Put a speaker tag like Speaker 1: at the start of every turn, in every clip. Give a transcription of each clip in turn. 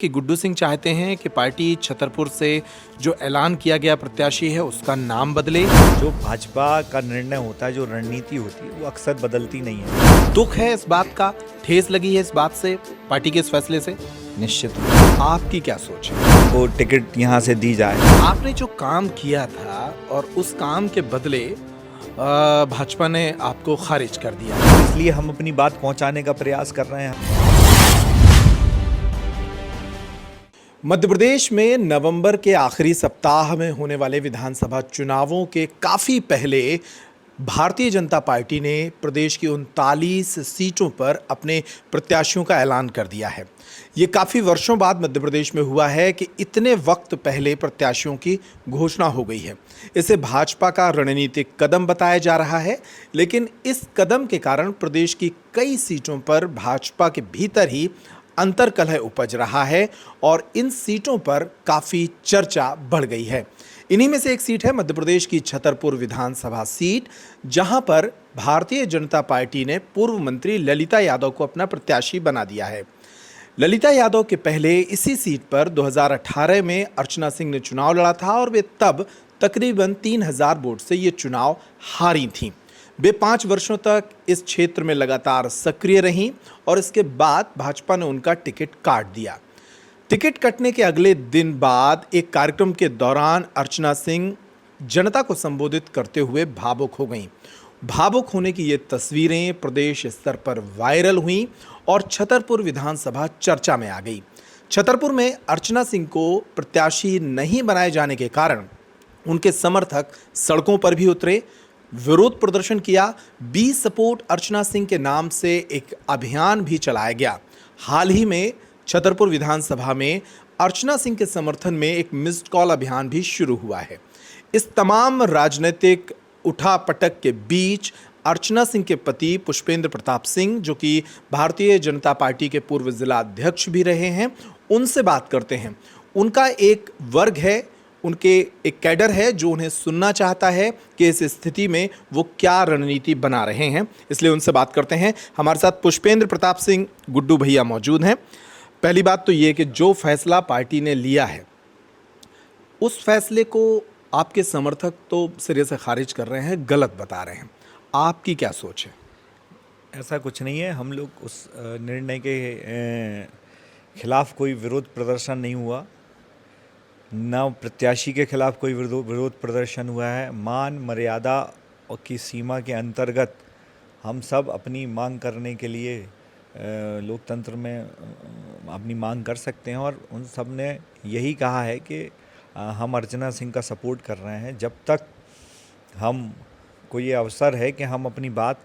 Speaker 1: कि गुड्डू सिंह चाहते हैं कि पार्टी छतरपुर से जो ऐलान किया गया प्रत्याशी है उसका नाम बदले।
Speaker 2: जो भाजपा का निर्णय होता है, जो रणनीति होती है, वो अक्सर बदलती नहीं है।
Speaker 1: दुख है इस बात का, ठेस लगी है इस बात से, पार्टी के इस फैसले से।
Speaker 2: निश्चित रूप से
Speaker 1: आपकी क्या सोच है?
Speaker 2: वो टिकट यहाँ से दी जाए।
Speaker 1: आपने जो काम किया था और उस काम के बदले भाजपा ने आपको खारिज कर दिया,
Speaker 2: इसलिए हम अपनी बात पहुँचाने का प्रयास कर रहे हैं।
Speaker 1: मध्य प्रदेश में नवंबर के आखिरी सप्ताह में होने वाले विधानसभा चुनावों के काफ़ी पहले भारतीय जनता पार्टी ने प्रदेश की 39 सीटों पर अपने प्रत्याशियों का ऐलान कर दिया है। ये काफ़ी वर्षों बाद मध्य प्रदेश में हुआ है कि इतने वक्त पहले प्रत्याशियों की घोषणा हो गई है। इसे भाजपा का रणनीतिक कदम बताया जा रहा है, लेकिन इस कदम के कारण प्रदेश की कई सीटों पर भाजपा के भीतर ही अंतर्कलह उपज रहा है और इन सीटों पर काफ़ी चर्चा बढ़ गई है। इन्हीं में से एक सीट है मध्य प्रदेश की छतरपुर विधानसभा सीट, जहां पर भारतीय जनता पार्टी ने पूर्व मंत्री ललिता यादव को अपना प्रत्याशी बना दिया है। ललिता यादव के पहले इसी सीट पर 2018 में अर्चना सिंह ने चुनाव लड़ा था और वे तब तकरीबन 3000 वोट से ये चुनाव हारी थीं। वे 5 वर्षों तक इस क्षेत्र में लगातार सक्रिय रहीं और इसके बाद भाजपा ने उनका टिकट काट दिया। टिकट कटने के अगले दिन बाद एक कार्यक्रम के दौरान अर्चना सिंह जनता को संबोधित करते हुए भावुक हो गईं। भावुक होने की ये तस्वीरें प्रदेश स्तर पर वायरल हुईं और छतरपुर विधानसभा चर्चा में आ गई। छतरपुर में अर्चना सिंह को प्रत्याशी नहीं बनाए जाने के कारण उनके समर्थक सड़कों पर भी उतरे, विरोध प्रदर्शन किया। बी सपोर्ट अर्चना सिंह के नाम से एक अभियान भी चलाया गया। हाल ही में छतरपुर विधानसभा में अर्चना सिंह के समर्थन में एक मिस्ड कॉल अभियान भी शुरू हुआ है। इस तमाम राजनीतिक उठापटक के बीच अर्चना सिंह के पति पुष्पेंद्र प्रताप सिंह, जो कि भारतीय जनता पार्टी के पूर्व जिला अध्यक्ष भी रहे हैं, उनसे बात करते हैं। उनका एक वर्ग है, उनके एक कैडर है जो उन्हें सुनना चाहता है कि इस स्थिति में वो क्या रणनीति बना रहे हैं, इसलिए उनसे बात करते हैं। हमारे साथ पुष्पेंद्र प्रताप सिंह गुड्डू भैया मौजूद हैं। पहली बात तो ये कि जो फैसला पार्टी ने लिया है, उस फैसले को आपके समर्थक तो सिरे से खारिज कर रहे हैं, गलत बता रहे हैं। आपकी क्या सोच है?
Speaker 2: ऐसा कुछ नहीं है। हम लोग उस निर्णय के खिलाफ कोई विरोध प्रदर्शन नहीं हुआ, न प्रत्याशी के खिलाफ कोई विरोध प्रदर्शन हुआ है। मान मर्यादा की सीमा के अंतर्गत हम सब अपनी मांग करने के लिए लोकतंत्र में अपनी मांग कर सकते हैं और उन सब ने यही कहा है कि हम अर्चना सिंह का सपोर्ट कर रहे हैं जब तक हम को ये अवसर है कि हम अपनी बात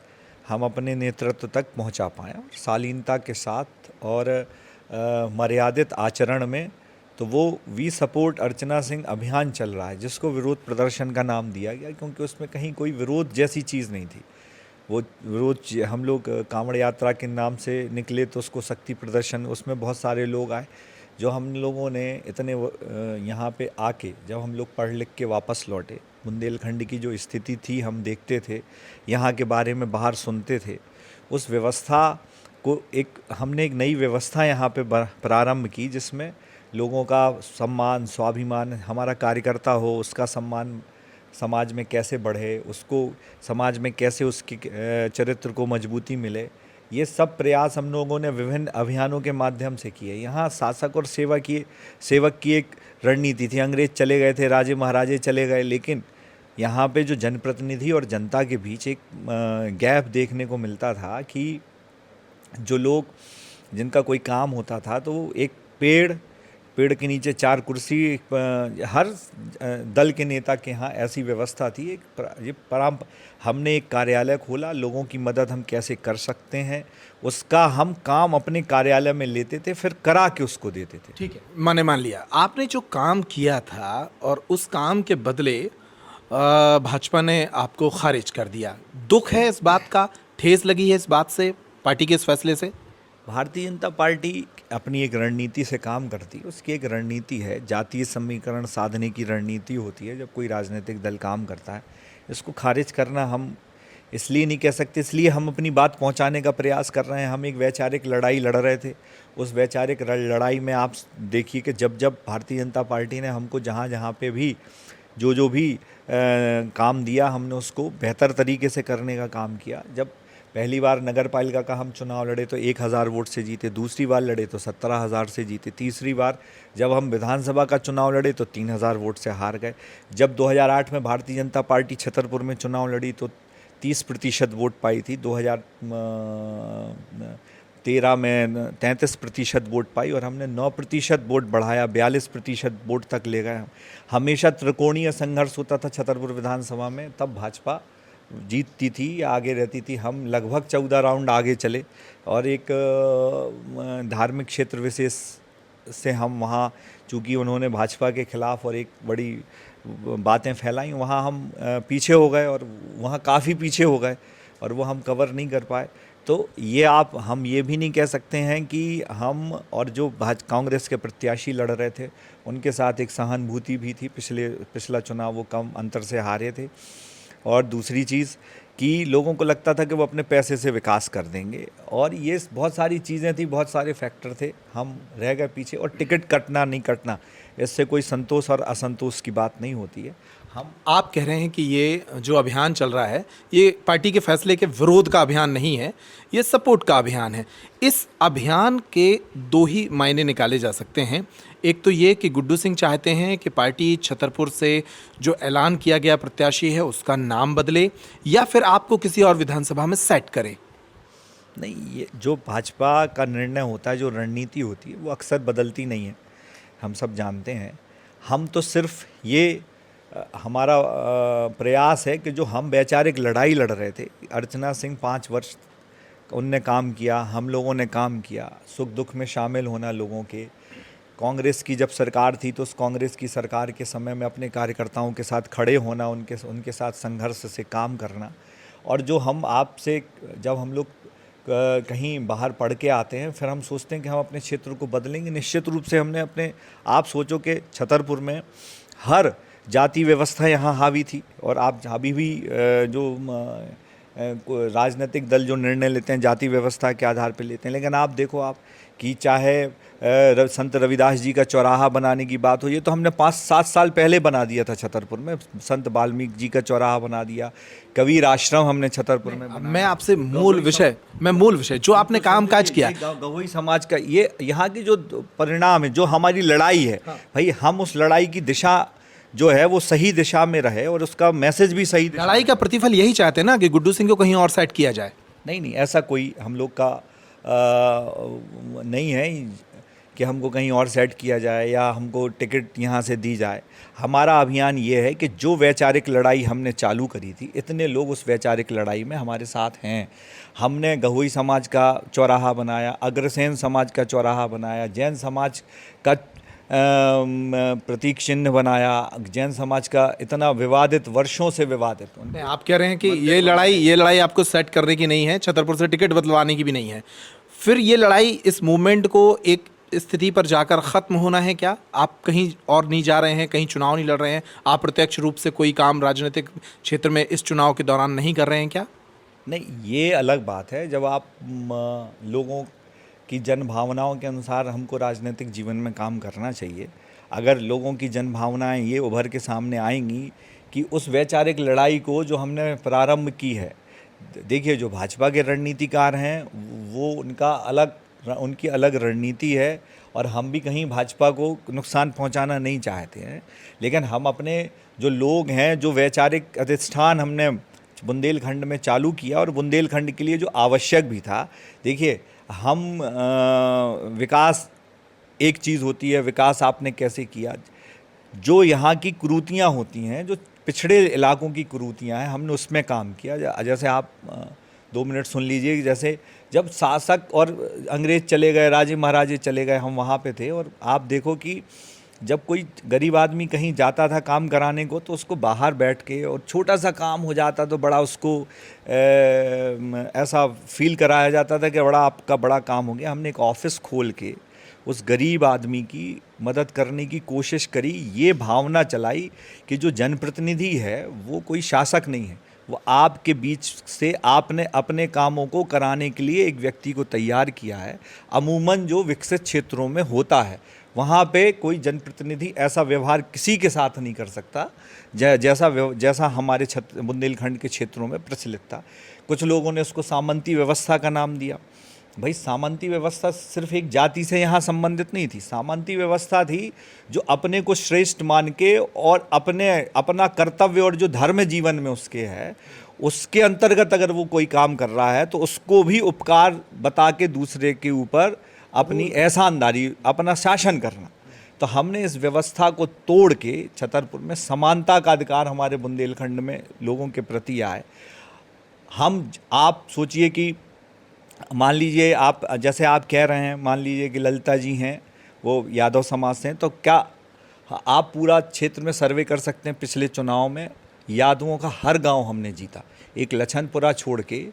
Speaker 2: हम अपने नेतृत्व तक पहुंचा पाएँ और शालीनता के साथ और मर्यादित आचरण में। तो वो वी सपोर्ट अर्चना सिंह अभियान चल रहा है, जिसको विरोध प्रदर्शन का नाम दिया गया, क्योंकि उसमें कहीं कोई विरोध जैसी चीज़ नहीं थी। वो विरोध हम लोग कांवड़ यात्रा के नाम से निकले तो उसको शक्ति प्रदर्शन, उसमें बहुत सारे लोग आए। जो हम लोगों ने इतने यहाँ पे आके जब हम लोग पढ़ लिख के वापस लौटे, बुंदेलखंड की जो स्थिति थी हम देखते थे, यहाँ के बारे में बाहर सुनते थे, उस व्यवस्था को हमने एक नई व्यवस्था यहाँ पे प्रारंभ की, जिसमें लोगों का सम्मान, स्वाभिमान, हमारा कार्यकर्ता हो उसका सम्मान समाज में कैसे बढ़े, उसको समाज में कैसे उसके चरित्र को मजबूती मिले, ये सब प्रयास हम लोगों ने विभिन्न अभियानों के माध्यम से किए। यहाँ शासक और सेवक की एक रणनीति थी। अंग्रेज चले गए थे, राजे महाराजे चले गए, लेकिन यहाँ पे जो जनप्रतिनिधि और जनता के बीच एक गैप देखने को मिलता था कि जो लोग जिनका कोई काम होता था तो एक पेड़ के नीचे 4 कुर्सी, हर दल के नेता के यहाँ ऐसी व्यवस्था थी। हमने एक कार्यालय खोला, लोगों की मदद हम कैसे कर सकते हैं उसका हम काम अपने कार्यालय में लेते थे, फिर करा के उसको देते थे।
Speaker 1: ठीक है, मैंने मान लिया। आपने जो काम किया था और उस काम के बदले भाजपा ने आपको खारिज कर दिया। दुख है इस बात का, ठेस लगी है इस बात से, पार्टी के इस फैसले से।
Speaker 2: भारतीय जनता पार्टी अपनी एक रणनीति से काम करती है। उसकी एक रणनीति है, जातीय समीकरण साधने की रणनीति होती है। जब कोई राजनीतिक दल काम करता है, इसको खारिज करना हम इसलिए नहीं कह सकते, इसलिए हम अपनी बात पहुंचाने का प्रयास कर रहे हैं। हम एक वैचारिक लड़ाई लड़ रहे थे, उस वैचारिक लड़ाई में आप देखिए कि जब जब भारतीय जनता पार्टी ने हमको जहाँ जहाँ पे भी जो भी काम दिया, हमने उसको बेहतर तरीके से करने का काम किया। जब पहली बार नगर पालिका का हम चुनाव लड़े तो 1000 वोट से जीते, दूसरी बार लड़े तो 17,000 से जीते, तीसरी बार जब हम विधानसभा का चुनाव लड़े तो 3000 वोट से हार गए। जब 2008 में भारतीय जनता पार्टी छतरपुर में चुनाव लड़ी तो 30% वोट पाई थी, 2013 में 33% वोट पाई और हमने 9% वोट बढ़ाया, 42% वोट तक ले गए। हमेशा त्रिकोणीय संघर्ष होता था छतरपुर विधानसभा में, तब भाजपा जीतती थी या आगे रहती थी। हम लगभग 14 राउंड आगे चले और एक धार्मिक क्षेत्र विशेष से हम वहाँ, चूँकि उन्होंने भाजपा के खिलाफ और एक बड़ी बातें फैलाई, वहाँ हम पीछे हो गए और वहाँ काफ़ी पीछे हो गए और वो हम कवर नहीं कर पाए। तो ये हम ये भी नहीं कह सकते हैं कि हम और जो कांग्रेस के प्रत्याशी लड़ रहे थे उनके साथ एक सहानुभूति भी थी। पिछला चुनाव वो कम अंतर से हारे थे। और दूसरी चीज़ कि लोगों को लगता था कि वो अपने पैसे से विकास कर देंगे और ये बहुत सारी चीज़ें थी, बहुत सारे फैक्टर थे, हम रह गए पीछे। और टिकट कटना नहीं कटना, इससे कोई संतोष और असंतोष की बात नहीं होती है।
Speaker 1: आप कह रहे हैं कि ये जो अभियान चल रहा है ये पार्टी के फैसले के विरोध का अभियान नहीं है, ये सपोर्ट का अभियान है। इस अभियान के दो ही मायने निकाले जा सकते हैं। एक तो ये कि गुड्डू सिंह चाहते हैं कि पार्टी छतरपुर से जो ऐलान किया गया प्रत्याशी है उसका नाम बदले या फिर आपको किसी और विधानसभा में सेट करे।
Speaker 2: नहीं, ये जो भाजपा का निर्णय होता है, जो रणनीति होती है, वो अक्सर बदलती नहीं है, हम सब जानते हैं। हम तो सिर्फ ये हमारा प्रयास है कि जो हम वैचारिक लड़ाई लड़ रहे थे, अर्चना सिंह 5 वर्ष उनने काम किया, हम लोगों ने काम किया, सुख दुख में शामिल होना लोगों के। कांग्रेस की जब सरकार थी तो उस कांग्रेस की सरकार के समय में अपने कार्यकर्ताओं के साथ खड़े होना, उनके साथ संघर्ष से काम करना। और जो हम आपसे, जब हम लोग कहीं बाहर पढ़ के आते हैं फिर हम सोचते हैं कि हम अपने क्षेत्र को बदलेंगे। निश्चित रूप से हमने आप सोचो कि छतरपुर में हर जाति व्यवस्था यहाँ हावी थी और आप अभी भी जो राजनीतिक दल जो निर्णय लेते हैं जाति व्यवस्था के आधार पर लेते हैं। लेकिन आप देखो कि चाहे संत रविदास जी का चौराहा बनाने की बात हो, ये तो हमने 5-7 साल पहले बना दिया था छतरपुर में। संत वाल्मीकि जी का चौराहा बना दिया, कबीर आश्रम हमने छतरपुर में बनाया।
Speaker 1: मैं आपसे मूल विषय जो आपने काम काज किया,
Speaker 2: गवई समाज का ये यहाँ की जो परिणाम है, जो हमारी लड़ाई है, भाई हम उस लड़ाई की दिशा जो है वो सही दिशा में रहे और उसका मैसेज भी सही।
Speaker 1: लड़ाई का प्रतिफल यही चाहते हैं ना कि गुड्डू सिंह को कहीं और सेट किया जाए।
Speaker 2: नहीं, ऐसा कोई हम लोग का नहीं है कि हमको कहीं और सेट किया जाए या हमको टिकट यहाँ से दी जाए। हमारा अभियान ये है कि जो वैचारिक लड़ाई हमने चालू करी थी, इतने लोग उस वैचारिक लड़ाई में हमारे साथ हैं। हमने गहोई समाज का चौराहा बनाया, अग्रसेन समाज का चौराहा बनाया, जैन समाज का प्रतीक चिन्ह बनाया, जैन समाज का इतना विवादित, वर्षों से विवादित।
Speaker 1: आप कह रहे हैं कि ये लड़ाई आपको सेट करने की नहीं है, छतरपुर से टिकट बदलवाने की भी नहीं है। फिर ये लड़ाई, इस मूवमेंट को एक स्थिति पर जाकर ख़त्म होना है क्या? आप कहीं और नहीं जा रहे हैं, कहीं चुनाव नहीं लड़ रहे हैं, आप प्रत्यक्ष रूप से कोई काम राजनीतिक क्षेत्र में इस चुनाव के दौरान नहीं कर रहे हैं क्या?
Speaker 2: नहीं, ये अलग बात है। जब आप लोगों की जन भावनाओं के अनुसार हमको राजनीतिक जीवन में काम करना चाहिए। अगर लोगों की जन भावनाएं ये उभर के सामने आएंगी कि उस वैचारिक लड़ाई को जो हमने प्रारंभ की है, देखिए जो भाजपा के रणनीतिकार हैं वो उनकी अलग रणनीति है और हम भी कहीं भाजपा को नुकसान पहुंचाना नहीं चाहते हैं। लेकिन हम अपने जो लोग हैं, जो वैचारिक अधिष्ठान हमने बुंदेलखंड में चालू किया और बुंदेलखंड के लिए जो आवश्यक भी था, देखिए हम विकास एक चीज़ होती है, विकास आपने कैसे किया, जो यहाँ की कुरीतियाँ होती हैं, जो पिछड़े इलाकों की कुरीतियाँ हैं, हमने उसमें काम किया। जैसे आप 2 मिनट सुन लीजिए, जैसे जब शासक और अंग्रेज़ चले गए, राजे महाराजे चले गए, हम वहाँ पे थे और आप देखो कि जब कोई गरीब आदमी कहीं जाता था काम कराने को तो उसको बाहर बैठ के, और छोटा सा काम हो जाता तो बड़ा उसको ऐसा फील कराया जाता था कि आपका बड़ा काम हो गया। हमने एक ऑफिस खोल के उस गरीब आदमी की मदद करने की कोशिश करी, ये भावना चलाई कि जो जनप्रतिनिधि है वो कोई शासक नहीं है, वो आपके बीच से आपने अपने कामों को कराने के लिए एक व्यक्ति को तैयार किया है। अमूमन जो विकसित क्षेत्रों में होता है वहाँ पे कोई जनप्रतिनिधि ऐसा व्यवहार किसी के साथ नहीं कर सकता जैसा हमारे बुंदेलखंड के क्षेत्रों में प्रचलित था। कुछ लोगों ने उसको सामंती व्यवस्था का नाम दिया। भाई सामंती व्यवस्था सिर्फ एक जाति से यहाँ संबंधित नहीं थी। सामंती व्यवस्था थी जो अपने को श्रेष्ठ मान के और अपना कर्तव्य और जो धर्म जीवन में उसके है उसके अंतर्गत अगर वो कोई काम कर रहा है तो उसको भी उपकार बता के दूसरे के ऊपर अपनी एहसानदारी अपना शासन करना। तो हमने इस व्यवस्था को तोड़ के छतरपुर में समानता का अधिकार हमारे बुंदेलखंड में लोगों के प्रति आए। आप सोचिए कि मान लीजिए आप जैसे आप कह रहे हैं, मान लीजिए कि ललिता जी हैं वो यादव समाज से हैं, तो क्या आप पूरा क्षेत्र में सर्वे कर सकते हैं? पिछले चुनाव में यादवों का हर गांव हमने जीता, एक लछनपुरा छोड़ के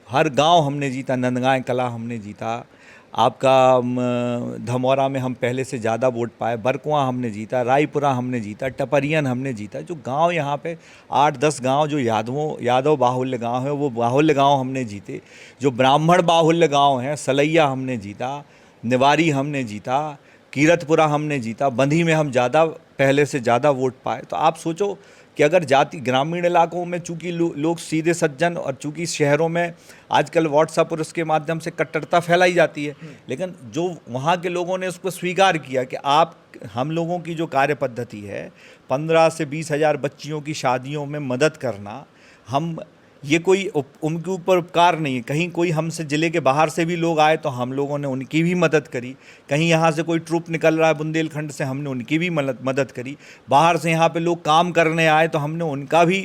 Speaker 2: हर गांव हमने जीता। नंदगांव कला हमने जीता, आपका धमौरा में हम पहले से ज़्यादा वोट पाए, बरकुआं हमने जीता, रायपुरा हमने जीता, टपरियन हमने जीता। जो गांव यहाँ पे 8-10 गांव जो यादव बाहुल्य गांव है वो बाहुल्य गांव हमने जीते। जो ब्राह्मण बाहुल्य गांव हैं सलैया हमने जीता, निवारी हमने जीता, कीरतपुरा हमने जीता, बंधी में हम ज़्यादा पहले से ज़्यादा वोट पाए। तो आप सोचो कि अगर जाति ग्रामीण इलाकों में चूँकि लोग सीधे सज्जन और चूँकि शहरों में आजकल व्हाट्सएप और उसके माध्यम से कट्टरता फैलाई जाती है, लेकिन जो वहाँ के लोगों ने उसको स्वीकार किया कि हम लोगों की जो कार्य पद्धति है 15 से 20 हज़ार बच्चियों की शादियों में मदद करना, ये कोई उनके ऊपर उपकार नहीं है। कहीं कोई हमसे ज़िले के बाहर से भी लोग आए तो हम लोगों ने उनकी भी मदद करी। कहीं यहाँ से कोई ट्रुप निकल रहा है बुंदेलखंड से, हमने उनकी भी मदद करी। बाहर से यहाँ पे लोग काम करने आए तो हमने उनका भी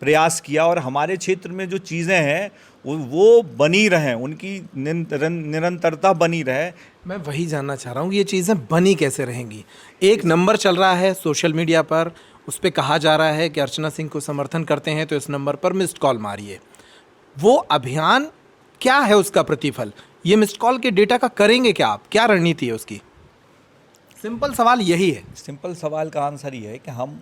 Speaker 2: प्रयास किया। और हमारे क्षेत्र में जो चीज़ें हैं वो बनी रहें, उनकी निरंतरता बनी रहे।
Speaker 1: मैं वही जानना चाह रहा हूँ, ये चीज़ें बनी कैसे रहेंगी? एक नंबर चल रहा है सोशल मीडिया पर, उस पर कहा जा रहा है कि अर्चना सिंह को समर्थन करते हैं तो इस नंबर पर मिस्ड कॉल मारिए। वो अभियान क्या है, उसका प्रतिफल? ये मिस्ड कॉल के डेटा का करेंगे क्या आप? क्या रणनीति है उसकी? सिंपल सवाल यही है।
Speaker 2: सिंपल सवाल का आंसर ये है कि हम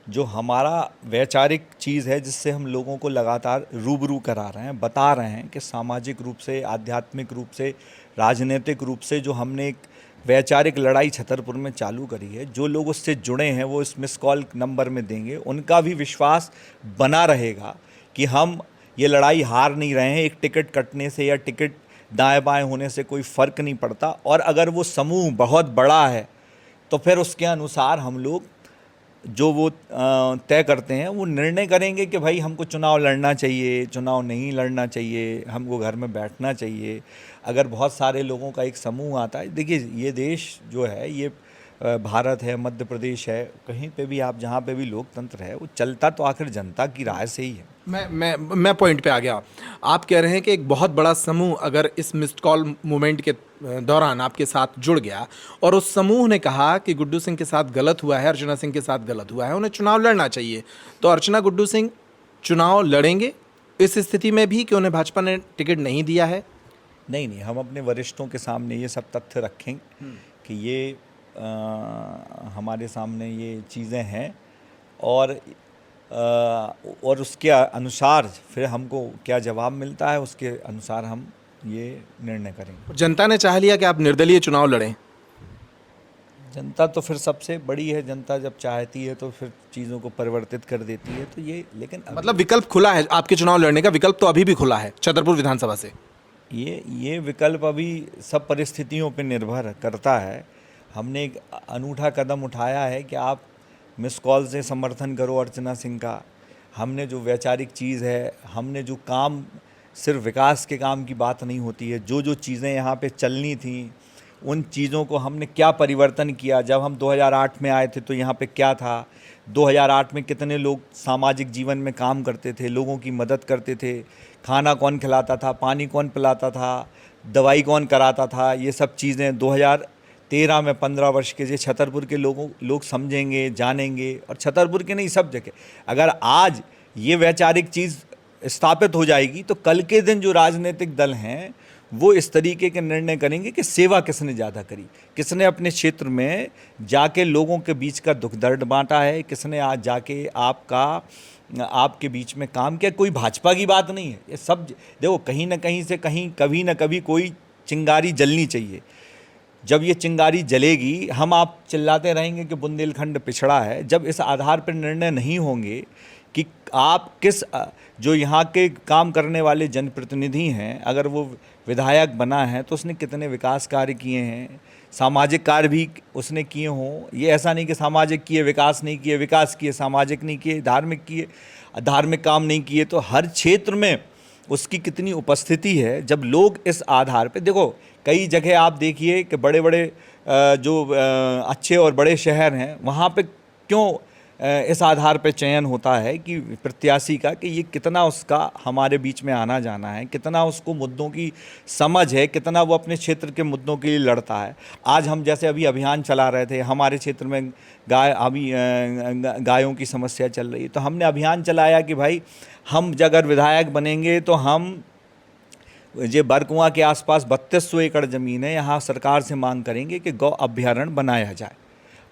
Speaker 2: जो हमारा वैचारिक चीज़ है जिससे हम लोगों को लगातार रूबरू करा रहे हैं, बता रहे हैं कि सामाजिक रूप से, आध्यात्मिक रूप से, राजनीतिक रूप से जो हमने एक वैचारिक लड़ाई छतरपुर में चालू करी है, जो लोग उससे जुड़े हैं वो इस मिस कॉल नंबर में देंगे, उनका भी विश्वास बना रहेगा कि हम ये लड़ाई हार नहीं रहे हैं। एक टिकट कटने से या टिकट दाएं बाएं होने से कोई फ़र्क नहीं पड़ता। और अगर वो समूह बहुत बड़ा है तो फिर उसके अनुसार हम लोग जो वो तय करते हैं वो निर्णय करेंगे कि भाई हमको चुनाव लड़ना चाहिए, चुनाव नहीं लड़ना चाहिए, हमको घर में बैठना चाहिए। अगर बहुत सारे लोगों का एक समूह आता है, देखिए ये देश जो है ये भारत है, मध्य प्रदेश है, कहीं पे भी आप जहाँ पे भी लोकतंत्र है वो चलता तो आखिर जनता की राय से ही है।
Speaker 1: मैं पॉइंट पे आ गया। आप कह रहे हैं कि एक बहुत बड़ा समूह अगर इस मिस्ड कॉल मूवमेंट के दौरान आपके साथ जुड़ गया और उस समूह ने कहा कि गुड्डू सिंह के साथ गलत हुआ है, अर्चना सिंह के साथ गलत हुआ है, उन्हें चुनाव लड़ना चाहिए, तो अर्चना गुड्डू सिंह चुनाव लड़ेंगे इस स्थिति में भी कि उन्हें भाजपा ने टिकट नहीं दिया है?
Speaker 2: नहीं, हम अपने वरिष्ठों के सामने ये सब तथ्य रखेंगे कि ये हमारे सामने ये चीज़ें हैं और उसके अनुसार फिर हमको क्या जवाब मिलता है उसके अनुसार हम ये निर्णय करेंगे।
Speaker 1: जनता ने चाह लिया कि आप निर्दलीय चुनाव लड़ें।
Speaker 2: जनता तो फिर सबसे बड़ी है, जनता जब चाहती है तो फिर चीज़ों को परिवर्तित कर देती है। तो ये लेकिन
Speaker 1: मतलब विकल्प खुला है आपके चुनाव लड़ने का, विकल्प तो अभी भी खुला है छतरपुर विधानसभा से।
Speaker 2: ये विकल्प अभी सब परिस्थितियों पर निर्भर करता है। हमने एक अनूठा कदम उठाया है कि आप मिस कॉल से समर्थन करो अर्चना सिंह का। हमने जो वैचारिक चीज़ है, हमने जो काम, सिर्फ विकास के काम की बात नहीं होती है, जो चीज़ें यहाँ पे चलनी थी उन चीज़ों को हमने क्या परिवर्तन किया। जब हम 2008 में आए थे तो यहाँ पे क्या था, 2008 में कितने लोग सामाजिक जीवन में काम करते थे, लोगों की मदद करते थे, खाना कौन खिलाता था, पानी कौन पिलाता था, दवाई कौन कराता था, ये सब चीज़ें 2013 में 15 वर्ष के छतरपुर के लोग समझेंगे, जानेंगे। और छतरपुर के नहीं, सब जगह अगर आज ये वैचारिक चीज़ स्थापित हो जाएगी तो कल के दिन जो राजनीतिक दल हैं वो इस तरीके के निर्णय करेंगे कि सेवा किसने ज़्यादा करी, किसने अपने क्षेत्र में जाके लोगों के बीच का दुख दर्द बांटा है, किसने आज जाके आपका आपके बीच में काम किया। कोई भाजपा की बात नहीं है, ये सब देखो कहीं ना कहीं से कहीं कभी ना कभी कोई चिंगारी जलनी चाहिए। जब ये चिंगारी जलेगी, हम आप चिल्लाते रहेंगे कि बुंदेलखंड पिछड़ा है। जब इस आधार पर निर्णय नहीं होंगे कि आप किस जो यहाँ के काम करने वाले जनप्रतिनिधि हैं, अगर वो विधायक बना है तो उसने कितने विकास कार्य किए हैं, सामाजिक कार्य भी उसने किए हों। ये ऐसा नहीं कि सामाजिक किए विकास नहीं किए, विकास किए सामाजिक नहीं किए, धार्मिक किए धार्मिक काम नहीं किए। तो हर क्षेत्र में उसकी कितनी उपस्थिति है। जब लोग इस आधार पे देखो, कई जगह आप देखिए कि बड़े बड़े जो अच्छे और बड़े शहर हैं, वहाँ पे क्यों इस आधार पे चयन होता है कि प्रत्याशी का, कि ये कितना उसका हमारे बीच में आना जाना है, कितना उसको मुद्दों की समझ है, कितना वो अपने क्षेत्र के मुद्दों के लिए लड़ता है। आज हम जैसे अभी अभियान चला रहे थे, हमारे क्षेत्र में गायों की समस्या चल रही है, तो हमने अभियान चलाया कि भाई हम अगर विधायक बनेंगे तो हम ये बरकुआं के आसपास 3200 एकड़ ज़मीन है, यहाँ सरकार से मांग करेंगे कि गौ अभ्यारण्य बनाया जाए।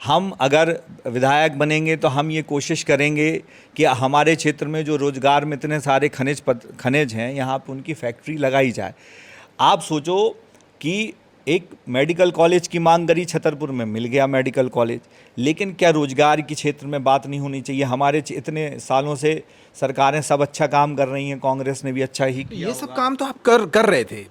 Speaker 2: हम अगर विधायक बनेंगे तो हम ये कोशिश करेंगे कि हमारे क्षेत्र में जो रोज़गार में इतने सारे खनिज हैं, यहाँ पे उनकी फैक्ट्री लगाई जाए। आप सोचो कि एक मेडिकल कॉलेज की मांग करी, छतरपुर में मिल गया मेडिकल कॉलेज, लेकिन क्या रोजगार के क्षेत्र में बात नहीं होनी चाहिए? हमारे इतने सालों से सरकारें सब अच्छा काम कर रही हैं, कांग्रेस ने भी अच्छा ही किया।
Speaker 1: ये सब काम तो आप कर रहे थे,